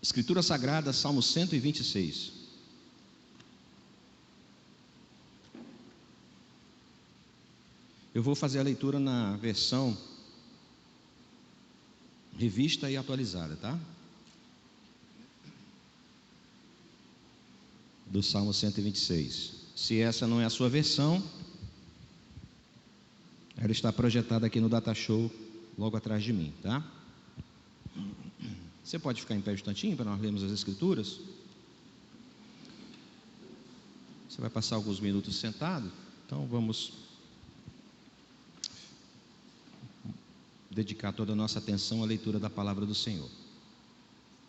Escritura Sagrada, Salmo 126. Eu vou fazer a leitura na versão revista e atualizada, tá? Do Salmo 126. Se essa não é a sua versão, ela está projetada aqui no Data Show, logo atrás de mim, tá? Você pode ficar em pé um instantinho para nós lermos as Escrituras? Você vai passar alguns minutos sentado, então vamos dedicar toda a nossa atenção à leitura da palavra do Senhor.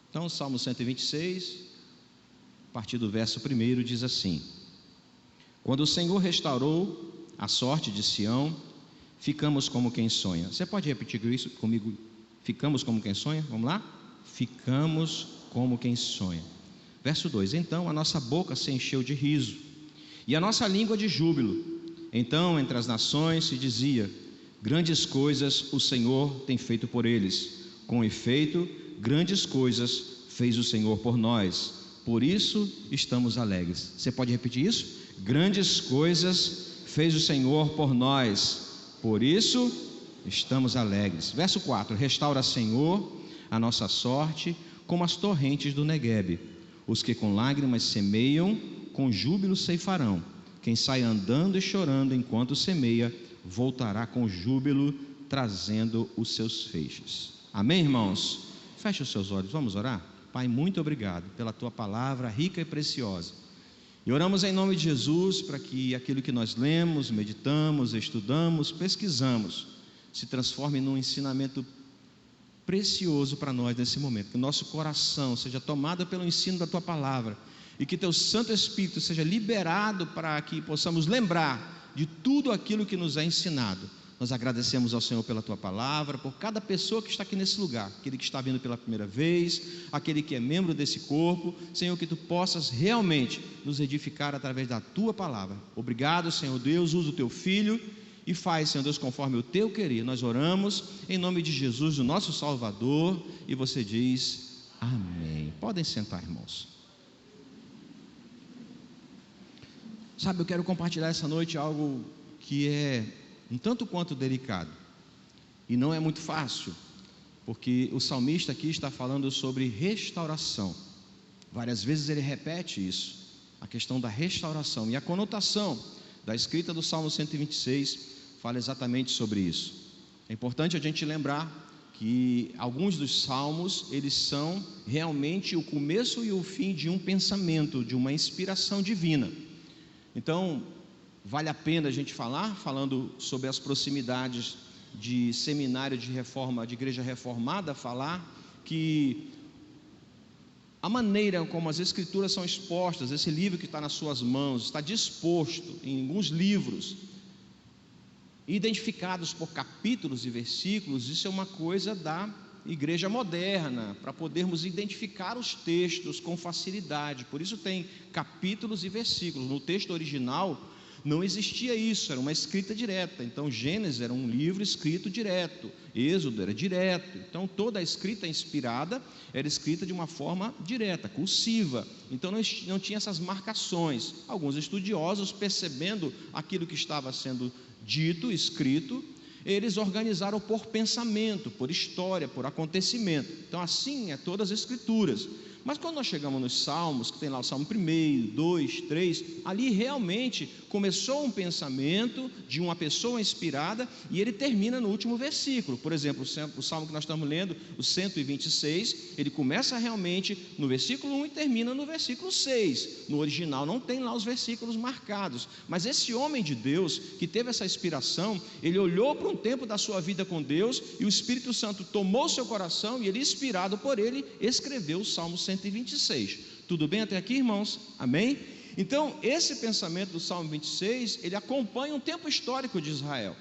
Então, Salmo 126, a partir do verso 1, diz assim: Quando o Senhor restaurou a sorte de Sião, ficamos como quem sonha. Você pode repetir isso comigo? Ficamos como quem sonha? Vamos lá? Ficamos como quem sonha. Verso 2: Então a nossa boca se encheu de riso e a nossa língua de júbilo. Então entre as nações se dizia: grandes coisas o Senhor tem feito por eles. Com efeito, grandes coisas fez o Senhor por nós. Por isso estamos alegres. Você pode repetir isso? Grandes coisas fez o Senhor por nós. Por isso estamos alegres. Verso 4: Restaura, Senhor, a nossa sorte como as torrentes do Neguebe. Os que com lágrimas semeiam, com júbilo ceifarão. Quem sai andando e chorando enquanto semeia, voltará com júbilo, trazendo os seus feixes. Amém, irmãos? Feche os seus olhos, vamos orar? Pai, muito obrigado pela Tua palavra rica e preciosa. E oramos em nome de Jesus para que aquilo que nós lemos, meditamos, estudamos, pesquisamos, se transforme num ensinamento precioso para nós nesse momento. Que o nosso coração seja tomado pelo ensino da Tua palavra e que Teu Santo Espírito seja liberado para que possamos lembrar de tudo aquilo que nos é ensinado. Nós agradecemos ao Senhor pela Tua palavra, por cada pessoa que está aqui nesse lugar, aquele que está vindo pela primeira vez, aquele que é membro desse corpo. Senhor, que Tu possas realmente nos edificar através da Tua palavra. Obrigado, Senhor Deus, usa o Teu Filho e faz, Senhor Deus, conforme o Teu querer. Nós oramos em nome de Jesus, o nosso Salvador, e você diz amém. Podem sentar, irmãos. Sabe, eu quero compartilhar essa noite algo que é um tanto quanto delicado, e não é muito fácil, porque o salmista aqui está falando sobre restauração. Várias vezes ele repete isso, a questão da restauração, e a conotação da escrita do Salmo 126 fala exatamente sobre isso. É importante a gente lembrar que alguns dos salmos, eles são realmente o começo e o fim de um pensamento, de uma inspiração divina. Então, vale a pena a gente falando sobre as proximidades de seminário de reforma, de igreja reformada, falar que a maneira como as escrituras são expostas, esse livro que está nas suas mãos, está disposto em alguns livros, identificados por capítulos e versículos. Isso é uma coisa da igreja moderna, para podermos identificar os textos com facilidade. Por isso tem capítulos e versículos. No texto original não existia isso, era uma escrita direta. Então Gênesis era um livro escrito direto, Êxodo era direto. Então toda a escrita inspirada era escrita de uma forma direta, cursiva. Então não tinha essas marcações. Alguns estudiosos, percebendo aquilo que estava sendo dito, escrito, eles organizaram por pensamento, por história, por acontecimento. Então assim é todas as escrituras. Mas quando nós chegamos nos Salmos, que tem lá o Salmo 1, 2, 3, ali realmente começou um pensamento de uma pessoa inspirada, e ele termina no último versículo. Por exemplo, o Salmo que nós estamos lendo, o 126, ele começa realmente no versículo 1 e termina no versículo 6. No original não tem lá os versículos marcados, mas esse homem de Deus, que teve essa inspiração, ele olhou para um tempo da sua vida com Deus, e o Espírito Santo tomou seu coração, e ele, inspirado por ele, escreveu o Salmo 126. Tudo bem até aqui, irmãos? Amém? Então, esse pensamento do Salmo 26, ele acompanha um tempo histórico de Israel.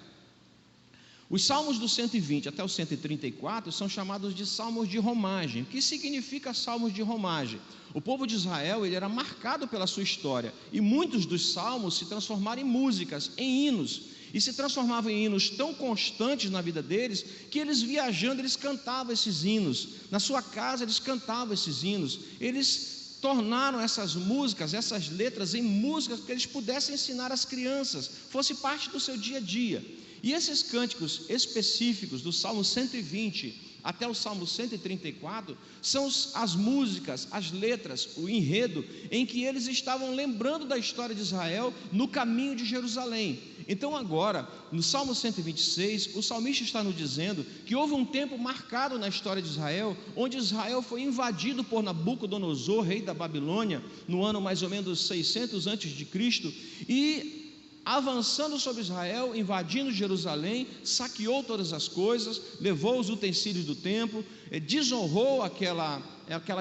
Os salmos do 120 até o 134 são chamados de salmos de romagem. O que significa salmos de romagem? O povo de Israel, ele era marcado pela sua história, e muitos dos salmos se transformaram em músicas, em hinos. e se transformavam em hinos tão constantes na vida deles, que eles viajando, eles cantavam esses hinos, na sua casa eles cantavam esses hinos, eles tornaram essas músicas, essas letras em músicas que eles pudessem ensinar às crianças, fosse parte do seu dia a dia. E esses cânticos específicos do Salmo 120 até o Salmo 134 são as músicas, as letras, o enredo em que eles estavam lembrando da história de Israel no caminho de Jerusalém. Então agora, no Salmo 126, o salmista está nos dizendo que houve um tempo marcado na história de Israel, onde Israel foi invadido por Nabucodonosor, rei da Babilônia, no ano mais ou menos 600 a.C., e avançando sobre Israel, invadindo Jerusalém, saqueou todas as coisas, levou os utensílios do templo, desonrou aquela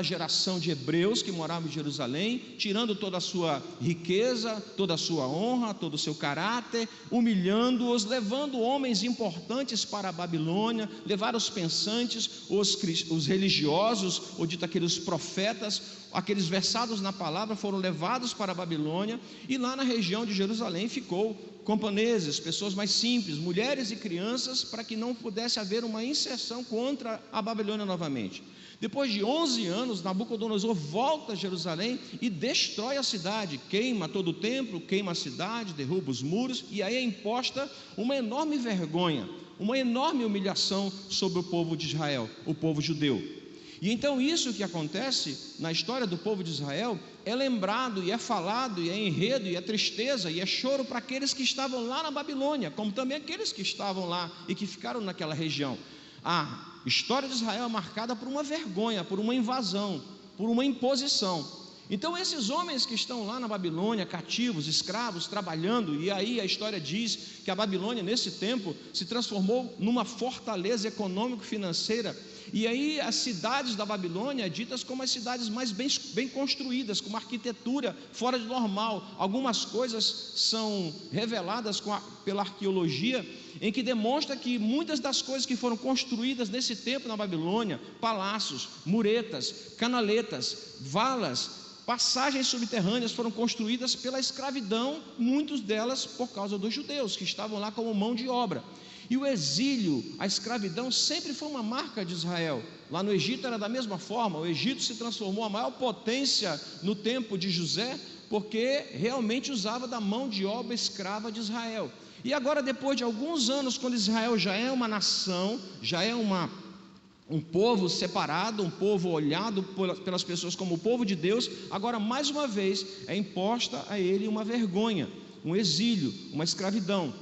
geração de hebreus que moravam em Jerusalém, tirando toda a sua riqueza, toda a sua honra, todo o seu caráter, humilhando-os, levando homens importantes para a Babilônia, levaram os pensantes, os religiosos, ou dito aqueles profetas, aqueles versados na palavra, foram levados para a Babilônia, e lá na região de Jerusalém ficou camponeses, pessoas mais simples, mulheres e crianças, para que não pudesse haver uma inserção contra a Babilônia novamente. Depois de 11 anos, Nabucodonosor volta a Jerusalém e destrói a cidade, queima todo o templo, queima a cidade, derruba os muros, e aí é imposta uma enorme vergonha, uma enorme humilhação sobre o povo de Israel, o povo judeu. E então isso que acontece na história do povo de Israel é lembrado e é falado, e é enredo, e é tristeza, e é choro para aqueles que estavam lá na Babilônia, como também aqueles que estavam lá e que ficaram naquela região. A história de Israel é marcada por uma vergonha, por uma invasão, por uma imposição. Então esses homens que estão lá na Babilônia, cativos, escravos, trabalhando, e aí a história diz que a Babilônia nesse tempo se transformou numa fortaleza econômico-financeira, e aí as cidades da Babilônia ditas como as cidades mais bem construídas, com uma arquitetura fora de normal. Algumas coisas são reveladas pela arqueologia, em que demonstra que muitas das coisas que foram construídas nesse tempo na Babilônia, palácios, muretas, canaletas, valas, passagens subterrâneas, foram construídas pela escravidão, muitas delas por causa dos judeus, que estavam lá como mão de obra. E o exílio, a escravidão sempre foi uma marca de Israel. Lá no Egito era da mesma forma. O Egito se transformou a maior potência no tempo de José, porque realmente usava da mão de obra escrava de Israel. E agora, depois de alguns anos, quando Israel já é uma nação, já é um povo separado, um povo olhado pelas pessoas como o povo de Deus, agora mais uma vez é imposta a ele uma vergonha, um exílio, uma escravidão.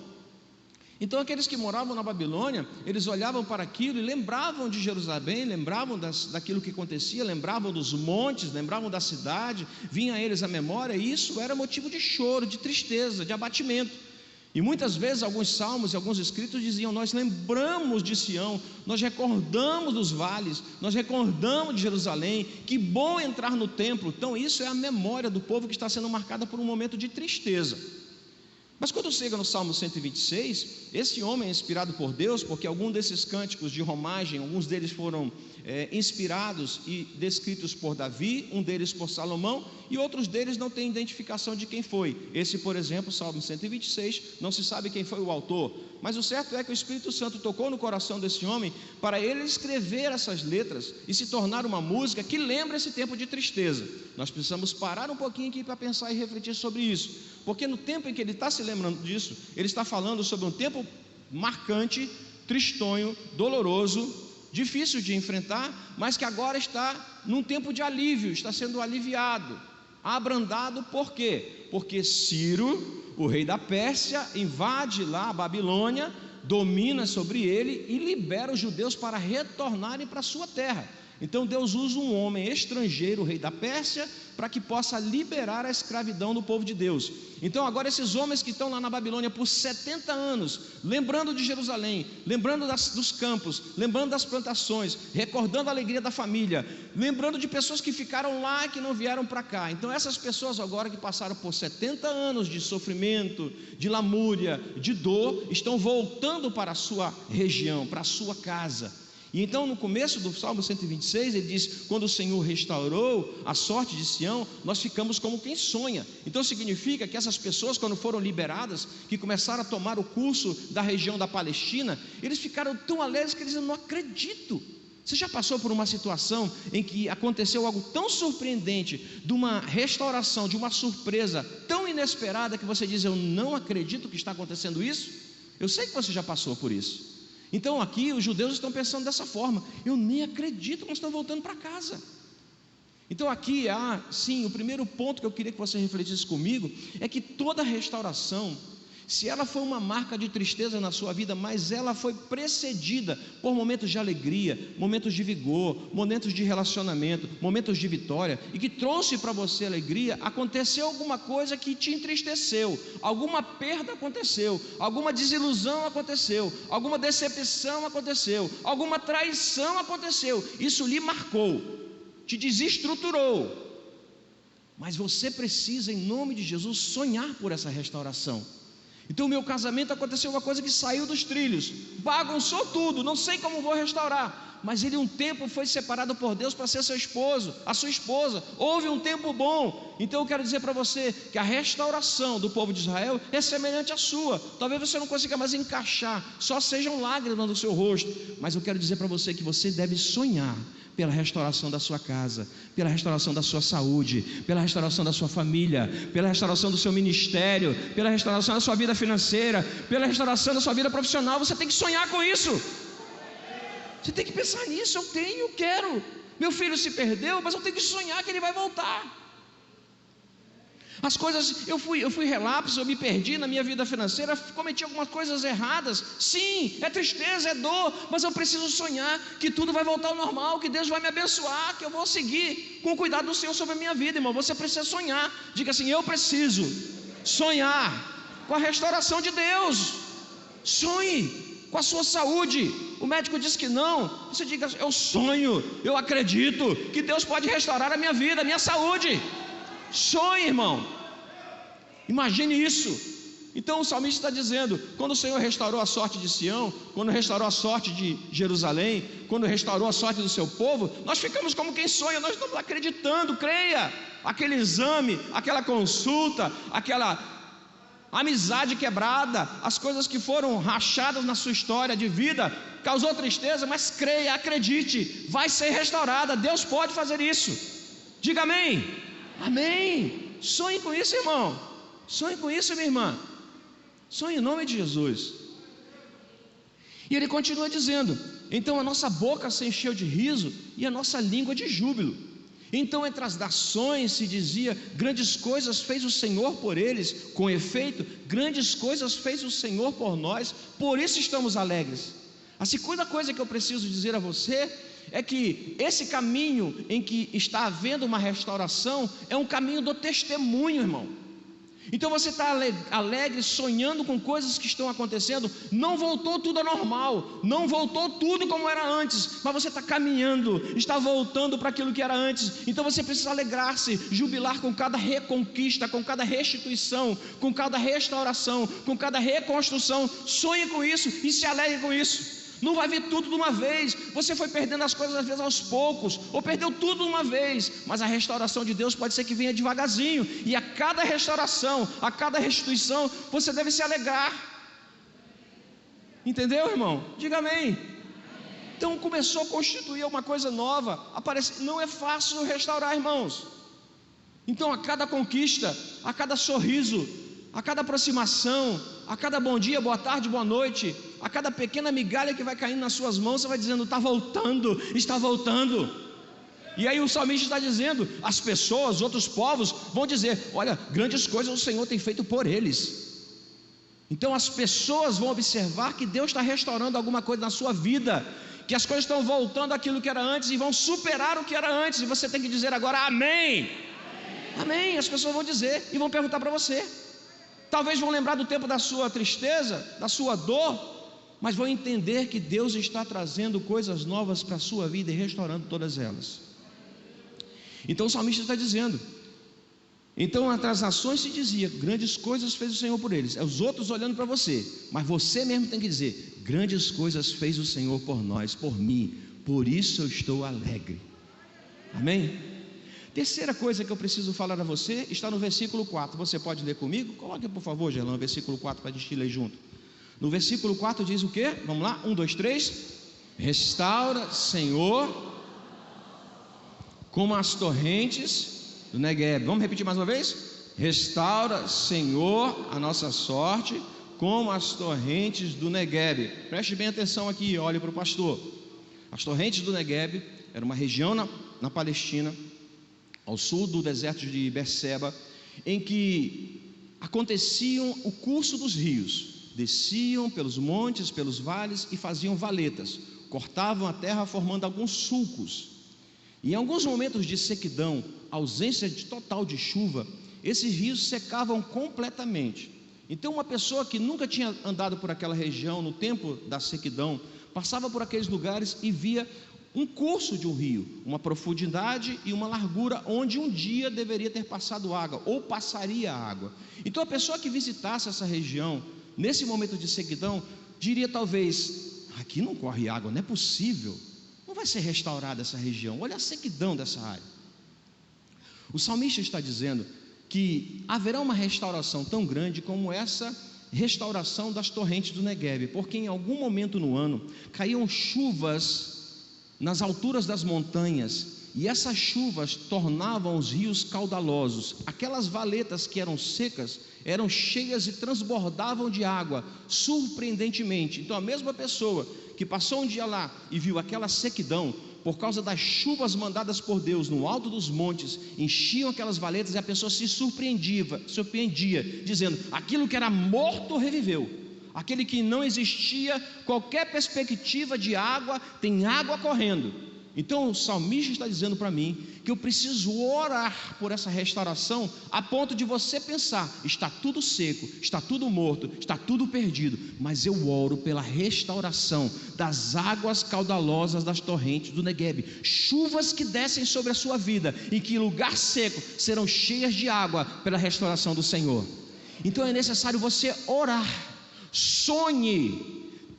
Então aqueles que moravam na Babilônia, eles olhavam para aquilo e lembravam de Jerusalém, lembravam daquilo que acontecia, lembravam dos montes, lembravam da cidade, vinha a eles a memória, e isso era motivo de choro, de tristeza, de abatimento. E muitas vezes alguns salmos e alguns escritos diziam: nós lembramos de Sião, nós recordamos dos vales, nós recordamos de Jerusalém, que bom entrar no templo. Então isso é a memória do povo que está sendo marcada por um momento de tristeza. Mas quando chega no Salmo 126, esse homem é inspirado por Deus, porque alguns desses cânticos de romagem, alguns deles foram inspirados e descritos por Davi, um deles por Salomão, e outros deles não têm identificação de quem foi. Esse, por exemplo, Salmo 126, não se sabe quem foi o autor, mas o certo é que o Espírito Santo tocou no coração desse homem para ele escrever essas letras e se tornar uma música que lembra esse tempo de tristeza. Nós precisamos parar um pouquinho aqui para pensar e refletir sobre isso, porque no tempo em que ele está se lembrando disso, ele está falando sobre um tempo marcante, tristonho, doloroso, difícil de enfrentar, mas que agora está num tempo de alívio, está sendo aliviado, abrandado. Por quê? Porque Ciro, o rei da Pérsia, invade lá a Babilônia, domina sobre ele e libera os judeus para retornarem para a sua terra. Então Deus usa um homem estrangeiro, o rei da Pérsia, para que possa liberar a escravidão do povo de Deus. Então agora esses homens que estão lá na Babilônia por 70 anos, lembrando de Jerusalém, lembrando dos campos, lembrando das plantações, recordando a alegria da família, lembrando de pessoas que ficaram lá e que não vieram para cá. Então essas pessoas agora que passaram por 70 anos de sofrimento, de lamúria, de dor, estão voltando para a sua região, para a sua casa. E então no começo do Salmo 126 ele diz: quando o Senhor restaurou a sorte de Sião, nós ficamos como quem sonha. Então significa que essas pessoas, quando foram liberadas, que começaram a tomar o curso da região da Palestina, eles ficaram tão alegres que eles diziam: não acredito. Você já passou por uma situação em que aconteceu algo tão surpreendente, de uma restauração, de uma surpresa tão inesperada, que você diz: eu não acredito que está acontecendo isso? Eu sei que você já passou por isso. Então aqui os judeus estão pensando dessa forma: eu nem acredito que nós estamos voltando para casa. Então aqui sim, o primeiro ponto que eu queria que você refletisse comigo é que toda restauração, se ela foi uma marca de tristeza na sua vida, mas ela foi precedida por momentos de alegria, momentos de vigor, momentos de relacionamento, momentos de vitória, e que trouxe para você alegria, aconteceu alguma coisa que te entristeceu, alguma perda aconteceu, alguma desilusão aconteceu, alguma decepção aconteceu, alguma traição aconteceu, isso lhe marcou, te desestruturou, mas você precisa, em nome de Jesus, sonhar por essa restauração. Então o meu casamento aconteceu uma coisa que saiu dos trilhos, bagunçou tudo, não sei como vou restaurar, mas ele um tempo foi separado por Deus para ser seu esposo, a sua esposa, houve um tempo bom. Então eu quero dizer para você que a restauração do povo de Israel é semelhante à sua. Talvez você não consiga mais encaixar, só sejam lágrimas no seu rosto, mas eu quero dizer para você que você deve sonhar pela restauração da sua casa, pela restauração da sua saúde, pela restauração da sua família, pela restauração do seu ministério, pela restauração da sua vida financeira, pela restauração da sua vida profissional. Você tem que sonhar com isso, você tem que pensar nisso. Eu quero, meu filho se perdeu, mas eu tenho que sonhar que ele vai voltar. As coisas, eu fui relapso, eu me perdi na minha vida financeira, cometi algumas coisas erradas, sim, é tristeza, é dor, mas eu preciso sonhar que tudo vai voltar ao normal, que Deus vai me abençoar, que eu vou seguir com o cuidado do Senhor sobre a minha vida, irmão. Você precisa sonhar, diga assim: eu preciso sonhar com a restauração de Deus. Sonhe com a sua saúde. O médico diz que não, você diga: eu sonho, eu acredito que Deus pode restaurar a minha vida, a minha saúde. Sonhe, irmão, imagine isso. Então o salmista está dizendo: quando o Senhor restaurou a sorte de Sião, quando restaurou a sorte de Jerusalém, quando restaurou a sorte do seu povo, nós ficamos como quem sonha, nós estamos acreditando. Creia, aquele exame, aquela consulta, aquela amizade quebrada, as coisas que foram rachadas na sua história de vida, causou tristeza, mas creia, acredite, vai ser restaurada. Deus pode fazer isso. Diga amém. Amém. Sonhe com isso, irmão. Sonhe com isso, minha irmã. Sonhe em nome de Jesus. E ele continua dizendo: então a nossa boca se encheu de riso e a nossa língua de júbilo. Então entre as nações se dizia: grandes coisas fez o Senhor por eles. Com efeito, grandes coisas fez o Senhor por nós, por isso estamos alegres. A segunda coisa que eu preciso dizer a você é que esse caminho em que está havendo uma restauração é um caminho do testemunho, irmão. Então você está alegre, sonhando com coisas que estão acontecendo. Não voltou tudo ao normal, não voltou tudo como era antes, mas você está caminhando, está voltando para aquilo que era antes. Então você precisa alegrar-se, jubilar com cada reconquista, com cada restituição, com cada restauração, com cada reconstrução. Sonhe com isso e se alegre com isso. Não vai vir tudo de uma vez. Você foi perdendo as coisas às vezes aos poucos, ou perdeu tudo de uma vez, mas a restauração de Deus pode ser que venha devagarzinho. E a cada restauração, a cada restituição, você deve se alegrar. Entendeu, irmão? Diga amém. Então começou a constituir uma coisa nova. Não é fácil restaurar, irmãos. Então a cada conquista, a cada sorriso, a cada aproximação, a cada bom dia, boa tarde, boa noite, a cada pequena migalha que vai caindo nas suas mãos, você vai dizendo: está voltando, está voltando. E aí o salmista está dizendo, as pessoas, outros povos vão dizer: olha, grandes coisas o Senhor tem feito por eles. Então as pessoas vão observar que Deus está restaurando alguma coisa na sua vida, que as coisas estão voltando àquilo que era antes e vão superar o que era antes, e você tem que dizer agora amém. Amém. As pessoas vão dizer e vão perguntar para você. Talvez vão lembrar do tempo da sua tristeza, da sua dor, mas vão entender que Deus está trazendo coisas novas para a sua vida e restaurando todas elas. Então o salmista está dizendo: então entre as nações se dizia: grandes coisas fez o Senhor por eles. É os outros olhando para você, mas você mesmo tem que dizer: grandes coisas fez o Senhor por nós, por mim, por isso eu estou alegre. Amém? Terceira coisa que eu preciso falar a você está no versículo 4. Você pode ler comigo? Coloque por favor, Gerlão, o versículo 4 para a gente ler junto. No versículo 4 diz o quê? Vamos lá, 1, 2, 3. Restaura, Senhor, como as torrentes do Negueb. Vamos repetir mais uma vez? Restaura, Senhor, a nossa sorte, como as torrentes do Negueb. Preste bem atenção aqui, olhe para o pastor. As torrentes do Negueb era uma região na Palestina, ao sul do deserto de Berseba, em que aconteciam o curso dos rios. Desciam pelos montes, pelos vales e faziam valetas, cortavam a terra formando alguns sulcos. E em alguns momentos de sequidão, ausência total de chuva, esses rios secavam completamente. Então uma pessoa que nunca tinha andado por aquela região no tempo da sequidão, passava por aqueles lugares e via um curso de um rio, uma profundidade e uma largura onde um dia deveria ter passado água, ou passaria água. Então a pessoa que visitasse essa região, nesse momento de sequidão, diria talvez: aqui não corre água, não é possível, não vai ser restaurada essa região, olha a sequidão dessa área. O salmista está dizendo que haverá uma restauração tão grande como essa restauração das torrentes do Negueb, porque em algum momento no ano caíam chuvas nas alturas das montanhas, e essas chuvas tornavam os rios caudalosos. Aquelas valetas que eram secas eram cheias e transbordavam de água, surpreendentemente. Então a mesma pessoa que passou um dia lá e viu aquela sequidão, por causa das chuvas mandadas por Deus no alto dos montes, enchiam aquelas valetas, e a pessoa se surpreendia, dizendo: aquilo que era morto reviveu, aquele que não existia qualquer perspectiva de água, tem água correndo. Então o salmista está dizendo para mim que eu preciso orar por essa restauração, a ponto de você pensar: está tudo seco, está tudo morto, está tudo perdido, mas eu oro pela restauração das águas caudalosas das torrentes do Negueb, chuvas que descem sobre a sua vida, em que lugar seco serão cheias de água pela restauração do Senhor. Então é necessário você orar, sonhe,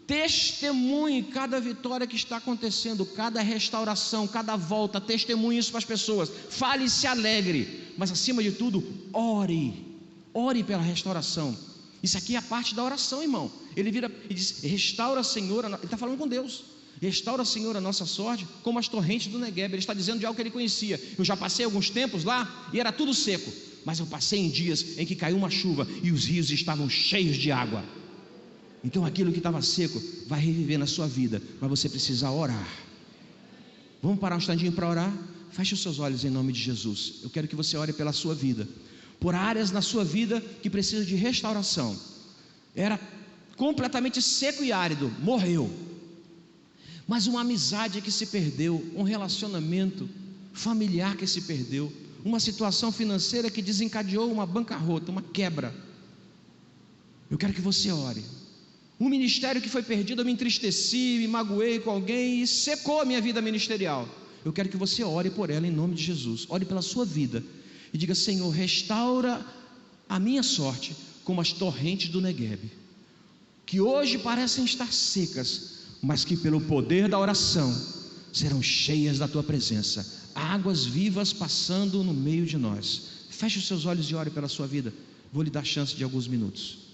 testemunhe cada vitória que está acontecendo, cada restauração, cada volta, testemunhe isso para as pessoas, fale e se alegre, mas acima de tudo, ore pela restauração. Isso aqui é a parte da oração, irmão. Ele vira e diz: restaura, Senhor, ele está falando com Deus, restaura, Senhor, a nossa sorte, como as torrentes do Negueb. Ele está dizendo de algo que ele conhecia. Eu já passei alguns tempos lá e era tudo seco, mas eu passei em dias em que caiu uma chuva e os rios estavam cheios de água. Então aquilo que estava seco vai reviver na sua vida, mas você precisa orar. Vamos parar um instantinho para orar? Feche os seus olhos em nome de Jesus. Eu quero que você ore pela sua vida, por áreas na sua vida que precisam de restauração. Era completamente seco e árido, morreu. Mas uma amizade que se perdeu, um relacionamento familiar que se perdeu, uma situação financeira que desencadeou uma bancarrota, uma quebra. Eu quero que você ore. Um ministério que foi perdido, eu me entristeci, me magoei com alguém e secou a minha vida ministerial. Eu quero que você ore por ela em nome de Jesus. Ore pela sua vida e diga: Senhor, restaura a minha sorte como as torrentes do Negueb, que hoje parecem estar secas, mas que pelo poder da oração serão cheias da tua presença, águas vivas passando no meio de nós. Feche os seus olhos e ore pela sua vida. Vou lhe dar chance de alguns minutos.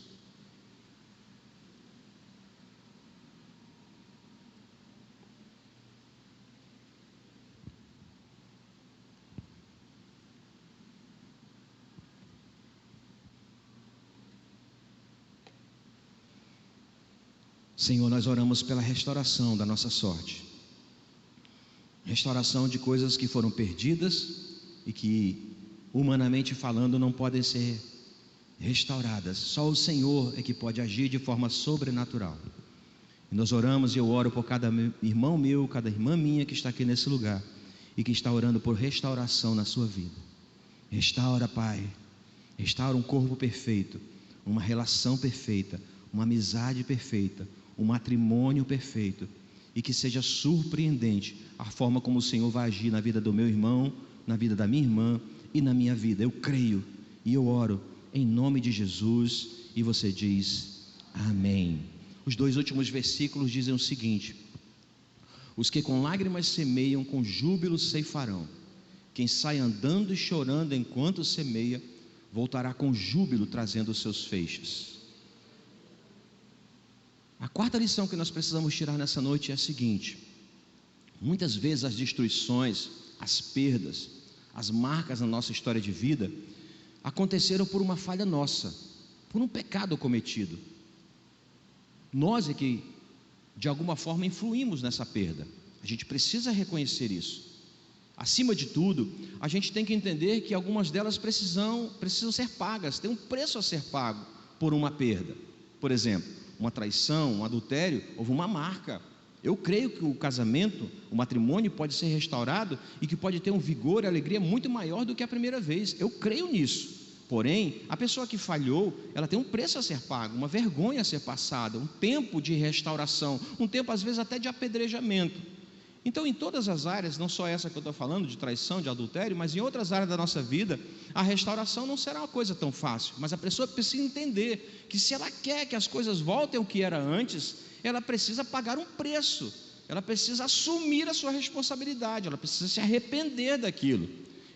Senhor, nós oramos pela restauração da nossa sorte, restauração de coisas que foram perdidas e que, humanamente falando, não podem ser restauradas. Só o Senhor é que pode agir de forma sobrenatural. E nós oramos, e eu oro por cada irmão meu, cada irmã minha que está aqui nesse lugar e que está orando por restauração na sua vida. Restaura, Pai, restaura um corpo perfeito, uma relação perfeita, uma amizade perfeita, um matrimônio perfeito, e que seja surpreendente a forma como o Senhor vai agir na vida do meu irmão, na vida da minha irmã e na minha vida. Eu creio e eu oro em nome de Jesus, e você diz amém. Os dois últimos versículos dizem o seguinte: Os que com lágrimas semeiam, com júbilo ceifarão. Quem sai andando e chorando enquanto semeia, voltará com júbilo trazendo os seus feixes. A quarta lição que nós precisamos tirar nessa noite é a seguinte: muitas vezes as destruições, as perdas, as marcas na nossa história de vida aconteceram por uma falha nossa, por um pecado cometido. Nós é que de alguma forma influímos nessa perda. A gente precisa reconhecer isso. Acima de tudo, a gente tem que entender que algumas delas precisam ser pagas, tem um preço a ser pago por uma perda. Por exemplo, uma traição, um adultério, houve uma marca. Eu creio que o casamento, o matrimônio pode ser restaurado e que pode ter um vigor e alegria muito maior do que a primeira vez. Eu creio nisso. Porém, a pessoa que falhou, ela tem um preço a ser pago, uma vergonha a ser passada, um tempo de restauração, um tempo às vezes até de apedrejamento. Então, em todas as áreas, não só essa que eu estou falando, de traição, de adultério, mas em outras áreas da nossa vida, a restauração não será uma coisa tão fácil. Mas a pessoa precisa entender que se ela quer que as coisas voltem ao que era antes, ela precisa pagar um preço, ela precisa assumir a sua responsabilidade, ela precisa se arrepender daquilo.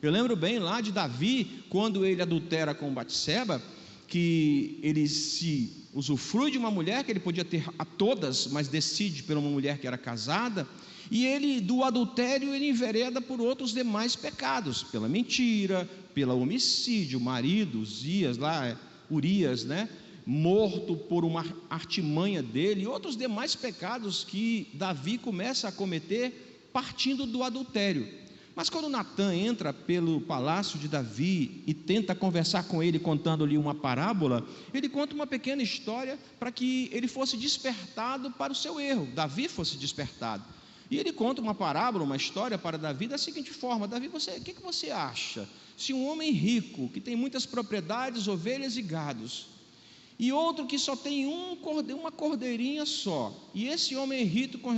Eu lembro bem lá de Davi, quando ele adultera com Batseba, que ele se usufrui de uma mulher que ele podia ter a todas, mas decide por uma mulher que era casada, e ele, do adultério, ele envereda por outros demais pecados, pela mentira, pelo homicídio, o marido, Urias, morto por uma artimanha dele, e outros demais pecados que Davi começa a cometer partindo do adultério. Mas quando Natã entra pelo palácio de Davi e tenta conversar com ele, contando-lhe uma parábola, ele conta uma pequena história para que ele fosse despertado para o seu erro, Davi fosse despertado. E ele conta uma parábola, uma história para Davi da seguinte forma: Davi, o que você acha se um homem rico, que tem muitas propriedades, ovelhas e gados, e outro que só tem uma cordeirinha só, e esse homem rico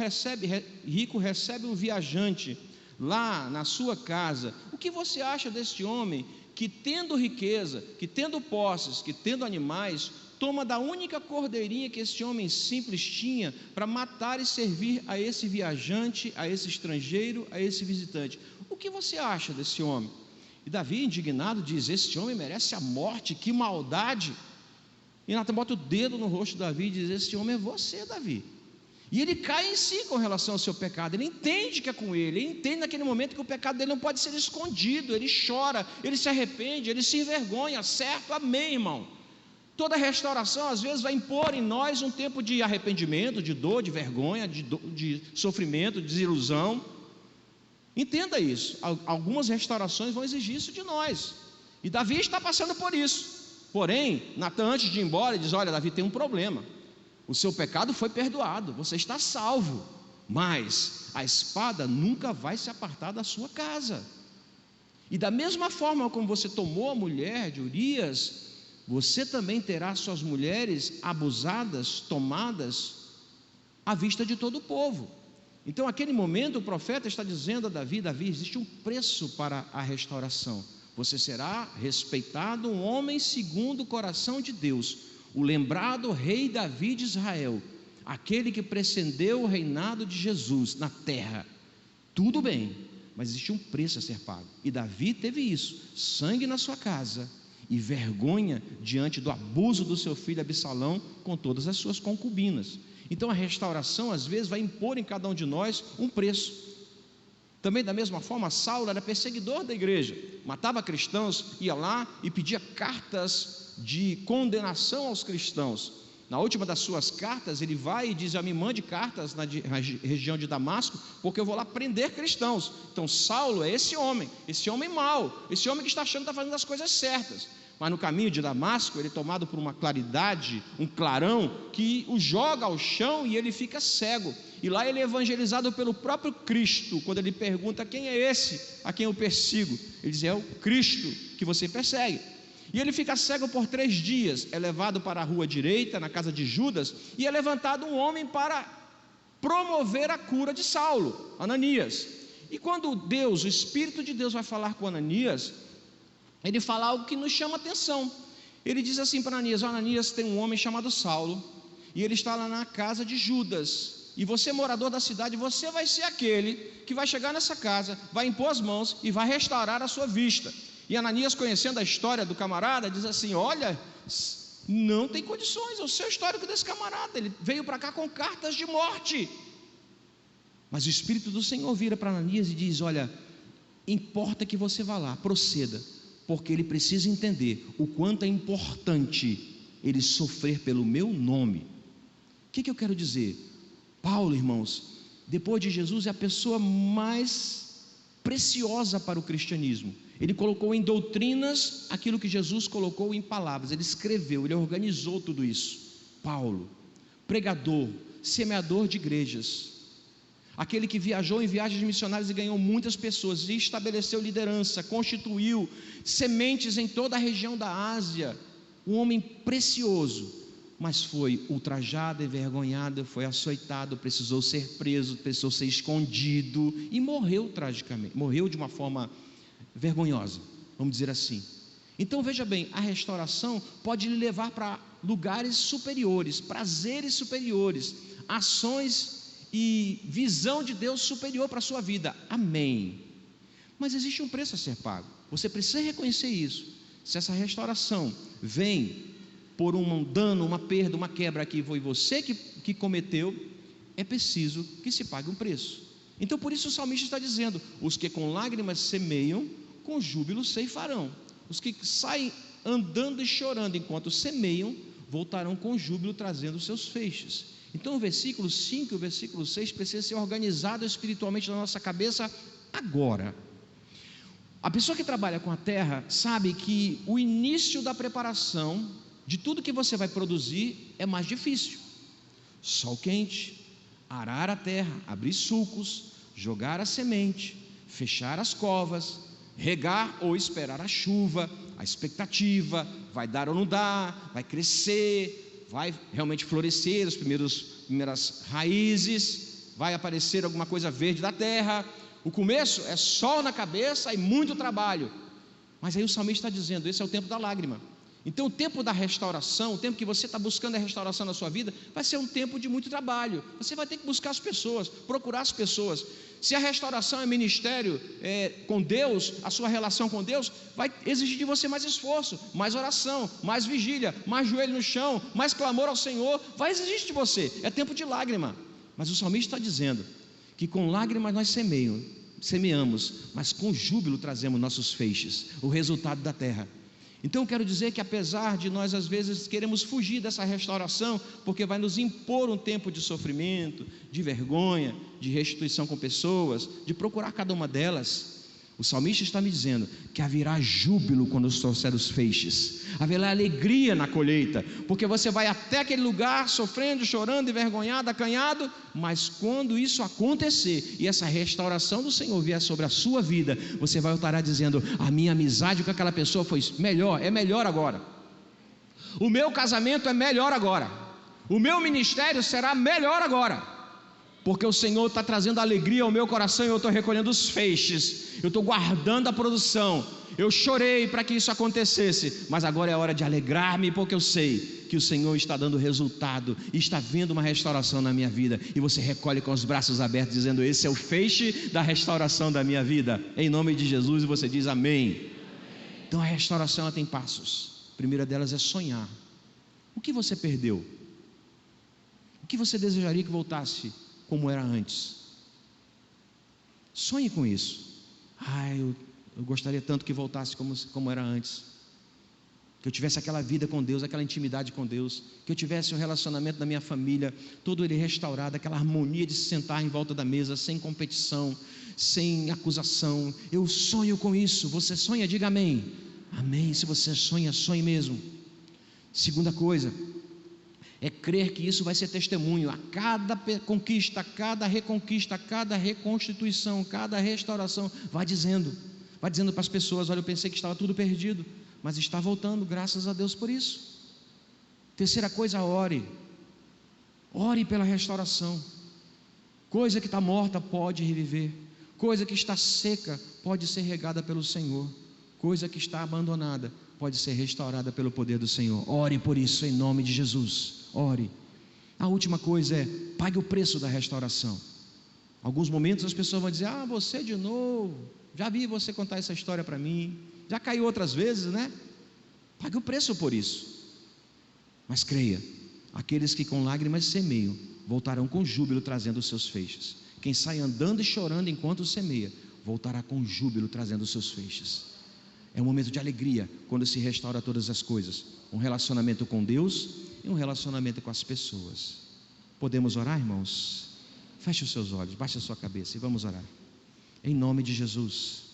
recebe um viajante lá na sua casa, o que você acha desse homem que, tendo riqueza, que tendo posses, que tendo animais, toma da única cordeirinha que esse homem simples tinha para matar e servir a esse viajante, a esse estrangeiro, a esse visitante? O que você acha desse homem? E Davi, indignado, diz: esse homem merece a morte, que maldade. E Natan bota o dedo no rosto de Davi e diz: esse homem é você, Davi. E ele cai em si com relação ao seu pecado, ele entende que é com ele entende naquele momento que o pecado dele não pode ser escondido, ele chora, ele se arrepende, ele se envergonha, certo? Amém, irmão? Toda restauração às vezes vai impor em nós um tempo de arrependimento, de dor, de vergonha, de sofrimento, de desilusão. Entenda isso, algumas restaurações vão exigir isso de nós, e Davi está passando por isso. Porém, Natã, antes de ir embora, diz: olha, Davi, tem um problema. O seu pecado foi perdoado, você está salvo, mas a espada nunca vai se apartar da sua casa. E da mesma forma como você tomou a mulher de Urias, você também terá suas mulheres abusadas, tomadas à vista de todo o povo. Então, naquele momento, o profeta está dizendo a Davi: Davi, existe um preço para a restauração. Você será respeitado, um homem segundo o coração de Deus, o lembrado rei Davi de Israel, aquele que precedeu o reinado de Jesus na terra. Tudo bem, mas existe um preço a ser pago, e Davi teve isso: sangue na sua casa e vergonha diante do abuso do seu filho Absalão com todas as suas concubinas. Então a restauração às vezes vai impor em cada um de nós um preço. Também da mesma forma, Saulo era perseguidor da igreja, matava cristãos, ia lá e pedia cartas de condenação aos cristãos. Na última das suas cartas, ele vai e diz: me mande cartas na região de Damasco, porque eu vou lá prender cristãos. Então Saulo é esse homem mau, esse homem que está achando que está fazendo as coisas certas, mas no caminho de Damasco, ele é tomado por uma claridade, um clarão, que o joga ao chão e ele fica cego. E lá ele é evangelizado pelo próprio Cristo. Quando ele pergunta: quem é esse a quem eu persigo? Ele diz: é o Cristo que você persegue. E ele fica cego por 3 dias, é levado para a rua direita, na casa de Judas, e é levantado um homem para promover a cura de Saulo, Ananias. E quando Deus, o Espírito de Deus vai falar com Ananias, ele fala algo que nos chama atenção. Ele diz assim para Ananias: Ananias, tem um homem chamado Saulo, e ele está lá na casa de Judas, e você morador da cidade, você vai ser aquele que vai chegar nessa casa, vai impor as mãos e vai restaurar a sua vista. E Ananias, conhecendo a história do camarada, diz assim: olha, não tem condições, é o seu histórico desse camarada, ele veio para cá com cartas de morte. Mas o Espírito do Senhor vira para Ananias e diz: olha, importa que você vá lá, proceda, porque ele precisa entender o quanto é importante ele sofrer pelo meu nome. O que eu quero dizer? Paulo, irmãos, depois de Jesus, é a pessoa mais preciosa para o cristianismo. Ele colocou em doutrinas aquilo que Jesus colocou em palavras, ele escreveu, ele organizou tudo isso. Paulo, pregador, semeador de igrejas, aquele que viajou em viagens missionárias e ganhou muitas pessoas, e estabeleceu liderança, constituiu sementes em toda a região da Ásia, um homem precioso, mas foi ultrajado, envergonhado, foi açoitado, precisou ser preso, precisou ser escondido e morreu tragicamente, morreu de uma forma vergonhosa, vamos dizer assim. Então veja bem, a restauração pode lhe levar para lugares superiores, prazeres superiores, ações e visão de Deus superior para a sua vida, amém. Mas existe um preço a ser pago, você precisa reconhecer isso. Se essa restauração vem por um dano, uma perda, uma quebra que foi você que cometeu, é preciso que se pague um preço. Então por isso o salmista está dizendo: os que com lágrimas semeiam, com júbilo ceifarão. Os que saem andando e chorando enquanto semeiam, voltarão com júbilo trazendo seus feixes. Então o versículo 5 e o versículo 6 precisa ser organizado espiritualmente na nossa cabeça agora. A pessoa que trabalha com a terra sabe que o início da preparação de tudo que você vai produzir é mais difícil. Sol quente, arar a terra, abrir sulcos, jogar a semente, fechar as covas, regar ou esperar a chuva, a expectativa, vai dar ou não dar, vai crescer, vai realmente florescer as primeiras raízes, vai aparecer alguma coisa verde da terra. O começo é sol na cabeça e muito trabalho. Mas aí o salmista está dizendo: esse é o tempo da lágrima. Então o tempo da restauração, o tempo que você está buscando a restauração na sua vida, vai ser um tempo de muito trabalho. Você vai ter que buscar as pessoas, procurar as pessoas. Se a restauração é ministério com Deus, a sua relação com Deus vai exigir de você mais esforço, mais oração, mais vigília, mais joelho no chão, mais clamor ao Senhor, vai exigir de você, é tempo de lágrima. Mas o salmista está dizendo que com lágrimas nós semeamos, mas com júbilo trazemos nossos feixes, o resultado da terra. Então eu quero dizer que apesar de nós às vezes queremos fugir dessa restauração, porque vai nos impor um tempo de sofrimento, de vergonha, de restituição com pessoas, de procurar cada uma delas, o salmista está me dizendo que haverá júbilo quando trouxer os feixes, haverá alegria na colheita, porque você vai até aquele lugar sofrendo, chorando, envergonhado, acanhado, mas quando isso acontecer e essa restauração do Senhor vier sobre a sua vida, você vai estar dizendo: a minha amizade com aquela pessoa foi melhor, é melhor agora, o meu casamento é melhor agora, o meu ministério será melhor agora, porque o Senhor está trazendo alegria ao meu coração e eu estou recolhendo os feixes, eu estou guardando a produção. Eu chorei para que isso acontecesse, mas agora é hora de alegrar-me, porque eu sei que o Senhor está dando resultado e está vendo uma restauração na minha vida, e você recolhe com os braços abertos dizendo: esse é o feixe da restauração da minha vida, em nome de Jesus, e você diz amém. Então a restauração ela tem passos. A primeira delas é sonhar. O que você perdeu? O que você desejaria que voltasse como era antes? Sonhe com isso. Eu gostaria tanto que voltasse como era antes, que eu tivesse aquela vida com Deus, aquela intimidade com Deus, que eu tivesse um relacionamento da minha família, todo ele restaurado, aquela harmonia de se sentar em volta da mesa, sem competição, sem acusação. Eu sonho com isso. Você sonha? Diga amém. Amém. Se você sonha, sonhe mesmo. Segunda coisa é crer que isso vai ser testemunho a cada conquista, a cada reconquista, a cada reconstituição, cada restauração. Vai dizendo para as pessoas: olha, eu pensei que estava tudo perdido, mas está voltando, graças a Deus por isso. Terceira coisa, ore pela restauração. Coisa que está morta pode reviver, coisa que está seca pode ser regada pelo Senhor, coisa que está abandonada pode ser restaurada pelo poder do Senhor. Ore por isso em nome de Jesus, ore. A última coisa é: pague o preço da restauração. Alguns momentos as pessoas vão dizer: ah, você de novo, já vi você contar essa história para mim, já caiu outras vezes, né? Pague o preço por isso. Mas creia, aqueles que com lágrimas semeiam, voltarão com júbilo trazendo os seus feixes. Quem sai andando e chorando enquanto semeia, voltará com júbilo trazendo os seus feixes. É um momento de alegria quando se restaura todas as coisas, um relacionamento com Deus e um relacionamento com as pessoas. Podemos orar, irmãos? Feche os seus olhos, baixe a sua cabeça e vamos orar. Em nome de Jesus.